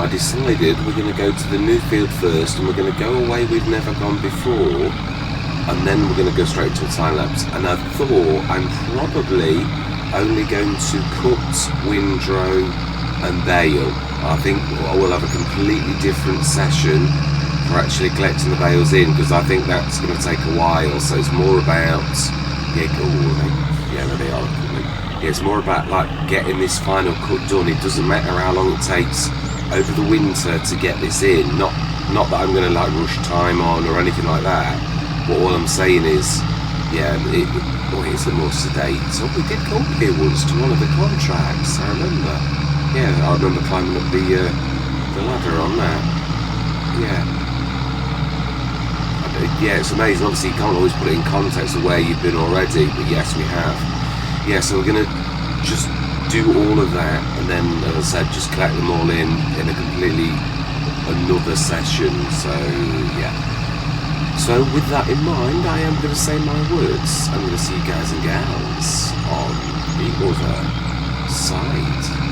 I decided we're going to go to the new field first, and we're going to go away we've never gone before, and then we're going to go straight to a time lapse. And I thought I'm probably only going to cut windrow and bale. I think I will have a completely different session for actually collecting the bales in, because I think that's going to take a while. So it's more about it's more about like getting this final cut done. It doesn't matter how long it takes over the winter to get this in. Not that I'm going to like rush time on or anything like that. But all I'm saying is, it's a more sedate. So we did go up here once to one of the contracts. I remember. Yeah, I remember climbing up the ladder on that. Yeah, it's amazing. Obviously, you can't always put it in context of where you've been already, but yes, we have. Yeah, so we're going to just do all of that, and then, as I said, just collect them all in a completely another session. So, yeah. So, with that in mind, I am going to say my words. I'm going to see you guys and gals on the other side.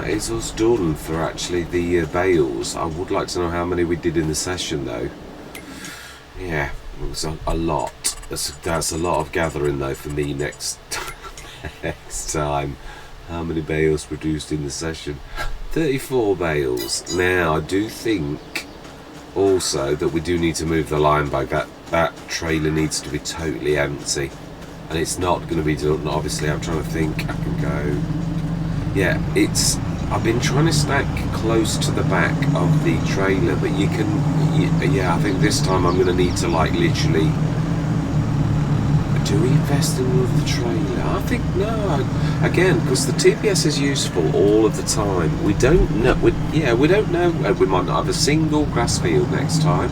that is us done for actually the bales. I would like to know how many we did in the session though. Yeah, it was a lot. That's a lot of gathering though for me next time. How many bales produced in the session? 34 bales. Now I do think also that we do need to move the line back. That trailer needs to be totally empty, and it's not going to be done. Obviously, I'm trying to think. I can go. Yeah, I've been trying to stack close to the back of the trailer, but you can. Yeah, I think this time I'm going to need to like literally. Do we invest in the trailer? I think no. Again, because the TPS is useful all of the time. We don't know. We don't know. We might not have a single grass field next time.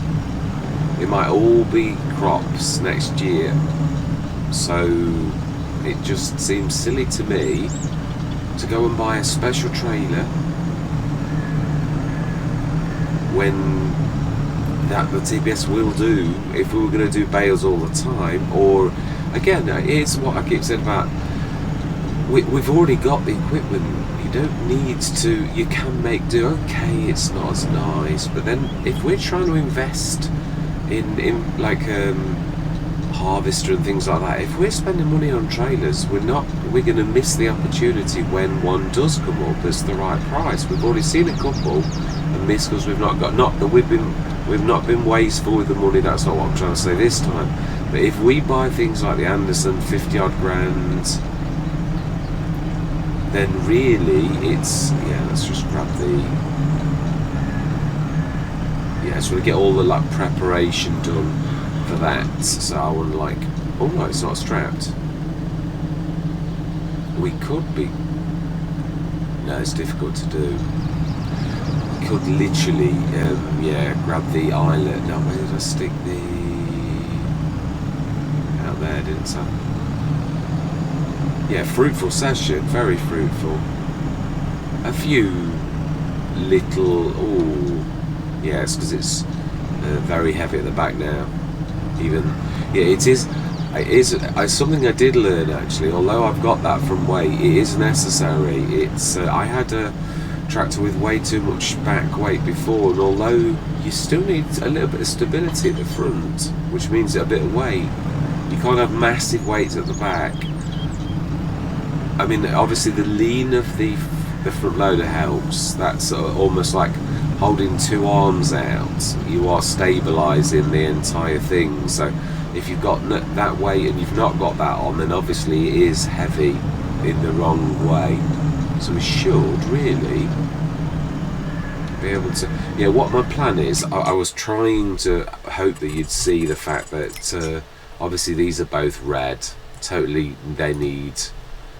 It might all be crops next year. So it just seems silly to me to go and buy a special trailer when that the TPS will do if we were going to do bales all the time. Or again, here's what I keep saying about we've already got the equipment. You don't need to. You can make do. Okay, it's not as nice, but then if we're trying to invest in like harvester and things like that, if we're spending money on trailers, we're going to miss the opportunity when one does come up as the right price. We've already seen a couple and missed because we've not that we've not been wasteful with the money. That's not what I'm trying to say this time. But if we buy things like the Anderson 50 odd grand, then really it's let's just grab so we get all the like preparation done for that. So I want like, oh no, it's not strapped. We could be. No, it's difficult to do. We could literally, grab the eyelet. Now where did I stick the? Out there, didn't I? Yeah, fruitful session, very fruitful. A few little. Yeah, it's because it's very heavy at the back now. It is something I did learn actually. Although I've got that from weight, it is necessary. It's I had a tractor with way too much back weight before, and although you still need a little bit of stability at the front, which means a bit of weight, you can't have massive weights at the back. I mean, obviously the lean of the front loader helps. That's almost like holding two arms out. You are stabilising the entire thing. So if you've got that weight and you've not got that on, then obviously it is heavy in the wrong way. So we should really be able to. Yeah, what my plan is, I was trying to hope that you'd see the fact that obviously these are both red. Totally, they need.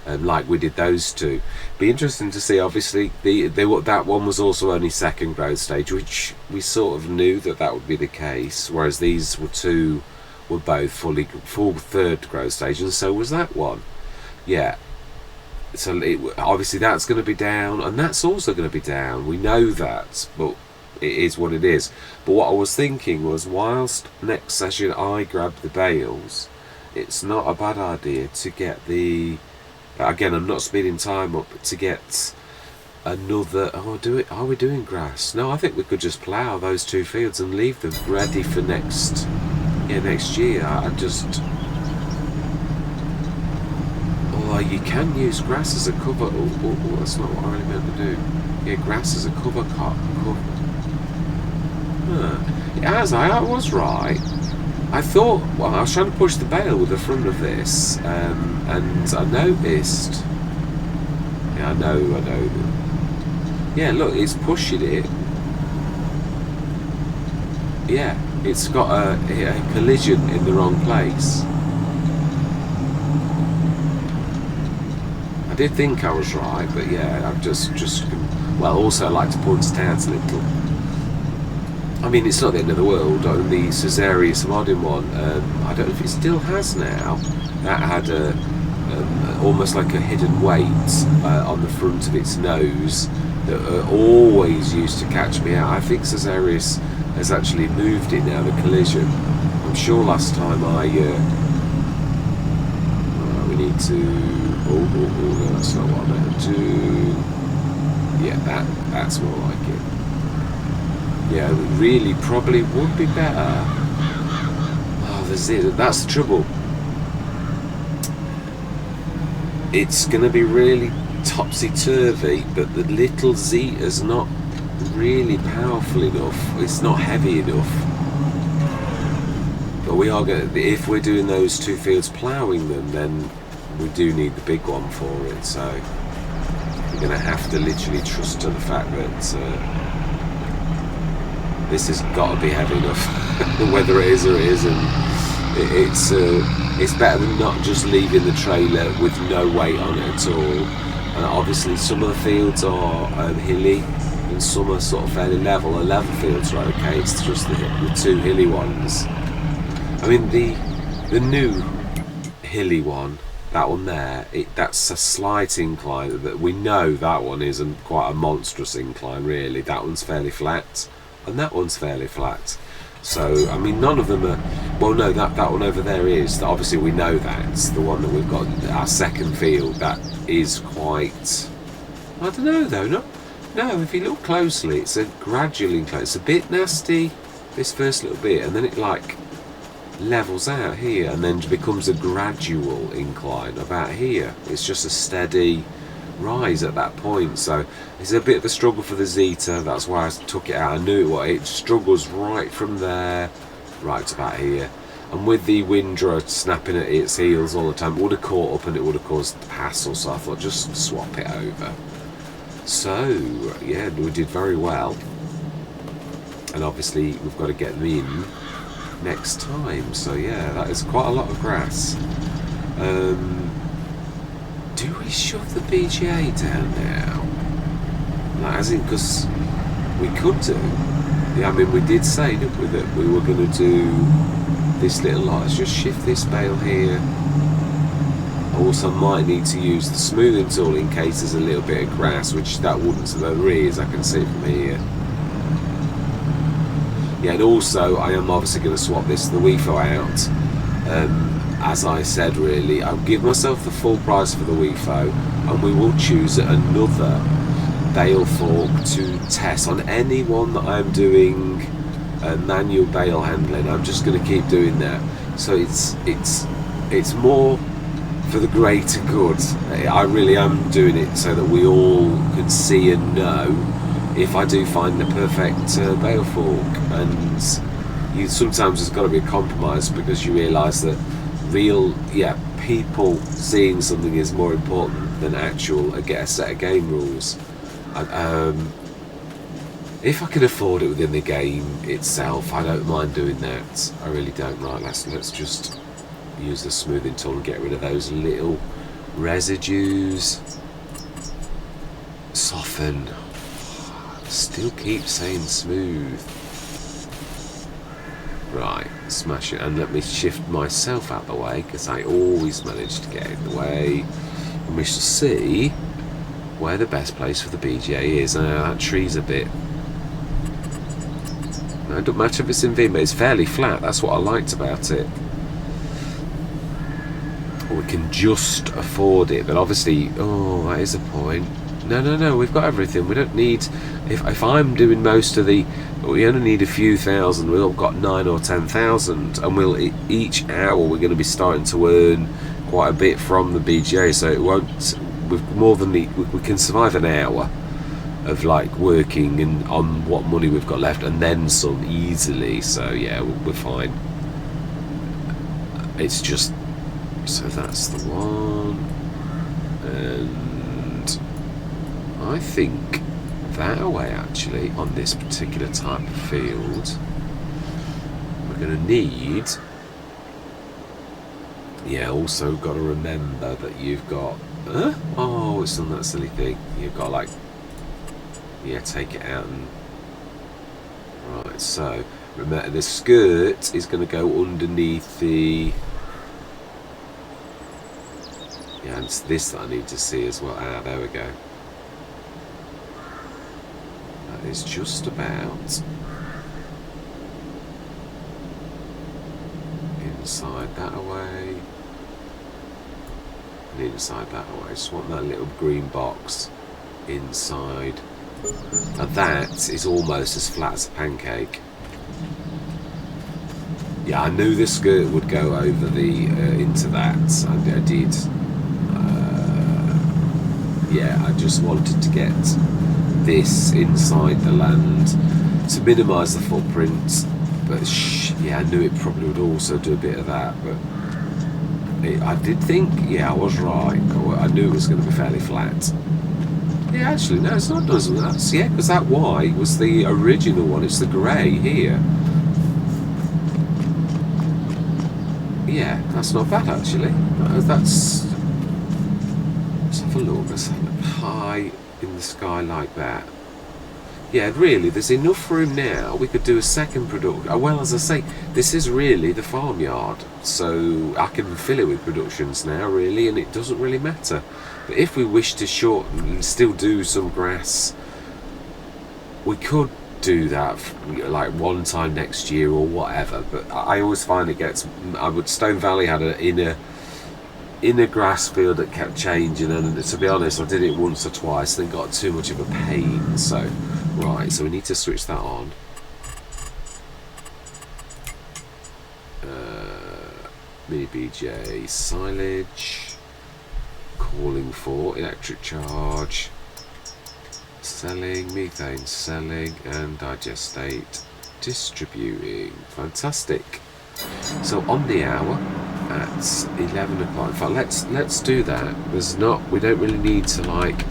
Like we did those two. Be interesting to see. Obviously, that one was also only second growth stage, which we sort of knew that would be the case. Whereas these were both full third growth stage, and so was that one. Yeah. So obviously that's going to be down, and that's also going to be down. We know that, but it is what it is. But what I was thinking was, whilst next session I grab the bales, it's not a bad idea to get the. Again, I'm not speeding time up, but to get another. Are we doing grass? No, I think we could just plough those two fields and leave them ready for next year. Although you can use grass as a cover. Oh, that's not what I really meant to do. Yeah, grass as a cover cut. I was right. I thought, I was trying to push the bale with the front of this, and I noticed. Yeah, I know. Yeah, look, it's pushing it. Yeah, it's got a collision in the wrong place. I did think I was right, but yeah, I've just also I like to point it out a little. I mean, it's not the end of the world. On the Caesarius modern one, I don't know if it still has now. That had almost like a hidden weight on the front of its nose that always used to catch me out. I think Caesarius has actually moved it now, the collision. I'm sure last time we need to. Oh, no, that's not what I meant to do. Yeah, that's more like it. Yeah, it really probably would be better. Oh, that's the trouble. It's going to be really topsy-turvy, but the little Zeta's not really powerful enough. It's not heavy enough. But we are going to, if we're doing those 2 fields ploughing them, then we do need the big one for it. So we're going to have to literally trust to the fact that this has got to be heavy enough, whether it is or it isn't. It's better than not just leaving the trailer with no weight on it at all. And obviously some of the fields are hilly and some are sort of fairly level. The level fields are okay, it's just the 2 hilly ones. I mean the new hilly one, that one there, that's a slight incline. That we know that one isn't quite a monstrous incline really. That one's fairly flat and that one's fairly flat. So, I mean, none of them are... Well, no, that one over there is. Obviously, we know that's the one that we've got, our second field. That is quite... I don't know, though. No, if you look closely, it's a gradual incline. It's a bit nasty, this first little bit, and then it, like, levels out here, and then becomes a gradual incline about here. It's just a steady rise at that point. So it's a bit of a struggle for the Zeta. That's why I took it out. I knew it struggles right from there right to about here, and with the Windra snapping at its heels all the time, it would have caught up and it would have caused hassle. So I thought just swap it over. So yeah, we did very well, and obviously we've got to get them in next time. So yeah, that is quite a lot of grass. Do we shove the BGA down now? Like, as in, because we could do. Yeah, I mean, we did say, didn't we, that we were going to do this little lot. Let's just shift this bale here. I also might need to use the smoothing tool in case there's a little bit of grass, which that wouldn't, so there is, I can see from here. Yeah, and also, I am obviously going to swap the WIFO out. As I said, really, I'll give myself the full price for the WIFO, and we will choose another bale fork to test on any one that I'm doing manual bale handling. I'm just going to keep doing that. So it's more for the greater good. I really am doing it so that we all can see and know if I do find the perfect bale fork. And sometimes there's got to be a compromise, because you realise that people seeing something is more important than actual a set of game rules. If I can afford it within the game itself, I don't mind doing that. I really don't. Right, let's just use the smoothing tool and get rid of those little residues. Soften. Still keep saying smooth. Right, smash it, and let me shift myself out the way, because I always manage to get in the way. And we shall see where the best place for the BGA is. That tree's a bit... No, it doesn't matter if it's in Vim, but it's fairly flat. That's what I liked about it. We can just afford it, but obviously... Oh, that is a point. No, we've got everything. We don't need... If I'm doing most of the... We only need a few thousand. We've got 9 or 10,000, and each hour we're going to be starting to earn quite a bit from the BGA. So it won't. We've more than we can survive an hour of like working and on what money we've got left, and then some easily. So yeah, we're fine. It's just so that's the one, and I think that away actually on this particular type of field we're going to need, also got to remember that you've got oh, it's done that silly thing. You've got like take it out and right, so remember the skirt is going to go underneath the and it's this that I need to see as well. There we go. Is just about inside that away and inside that away. Just want that little green box inside And that is almost as flat as a pancake. Yeah, I knew the skirt would go over the into that. I did. Yeah, I just wanted to get this inside the land to minimise the footprint. But yeah, I knew it probably would also do a bit of that. But I did think, yeah, I was right. I knew it was going to be fairly flat. Yeah, actually, no, it's not doesn't. That's yeah, because that white was the original one. It's the grey here. Yeah, that's not bad actually. That's. Let's have a look. Let's have a look. High in the sky like that. Yeah, really, there's enough room now. We could do a second production. Well, as I say, this is really the farmyard, so I can fill it with productions now, really, and it doesn't really matter. But if we wish to shorten and still do some grass, we could do that like one time next year or whatever. But I always find it gets. Stone Valley had an inner grass field that kept changing, and to be honest, I did it once or twice, then got too much of a pain. So. Right, so we need to switch that on. Mini BJ silage. Calling for electric charge. Selling, methane selling, and digestate distributing. Fantastic. So on the hour at 11 o'clock. In fact, let's do that. We don't really need to like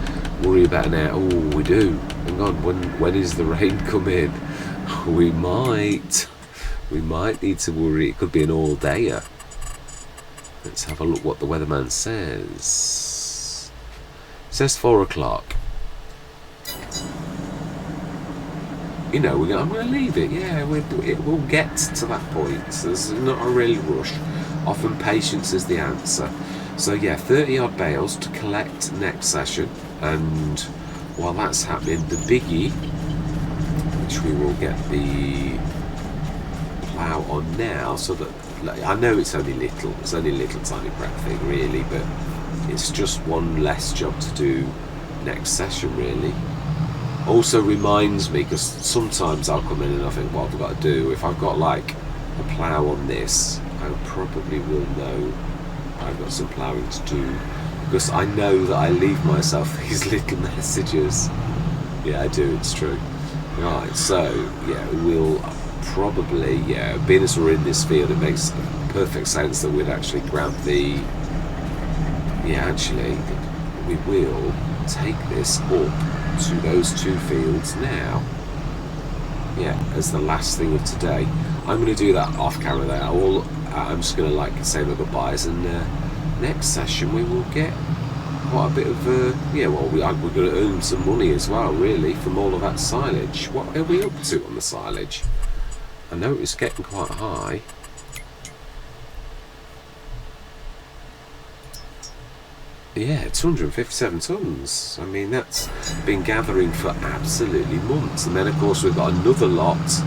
worry about an hour. Oh, we do. Hang on, when is the rain come in? We might need to worry. It could be an all-dayer. Let's have a look what the weatherman says. It says 4 o'clock. You know, I'm going to leave it. Yeah, we'll get to that point. So there's not a real rush. Often patience is the answer. So yeah, 30 odd bales to collect next session. And while that's happening, the biggie, which we will get the plough on now, so that I know it's only a little tiny prep thing really, but it's just one less job to do next session really. Also reminds me, because sometimes I'll come in and I think, what have I got to do? If I've got like a plough on this, I probably will know I've got some ploughing to do. Because I know that I leave myself these little messages. Yeah, I do, it's true. Right, so, yeah, we'll probably, yeah, being as we're in this field, it makes perfect sense that we'd actually grab the... Yeah, actually, we will take this up to those two fields now. Yeah, as the last thing of today. I'm going to do that off camera there. I'm just going to, like, say my goodbyes and... next session we will get quite a bit of we're going to earn some money as well really from all of that silage. What are we up to on the silage? I know it's getting quite high. Yeah, 257 tonnes. I mean, that's been gathering for absolutely months. And then of course we've got another lot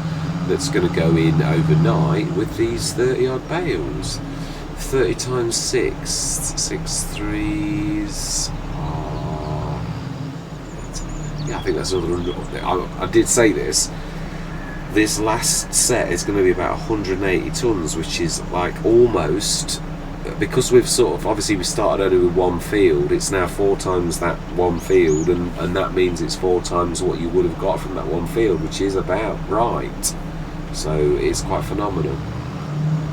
that's going to go in overnight with these 30 odd bales. 30 times 6 threes. Yeah, I think that's another 100. I did say this last set is going to be about 180 tonnes, which is like almost, because we've sort of, obviously we started only with one field, it's now 4 times that one field, and that means it's 4 times what you would have got from that one field, which is about right. So it's quite phenomenal.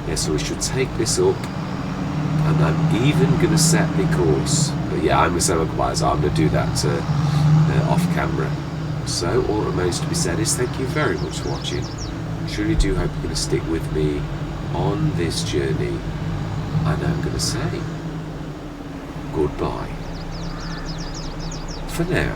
Yeah, so we should take this up. And I'm even going to set the course. But yeah, I'm going to say my goodbyes. I'm going to do that off camera. So all that remains to be said is thank you very much for watching. I truly do hope you're going to stick with me on this journey. And I'm going to say goodbye for now.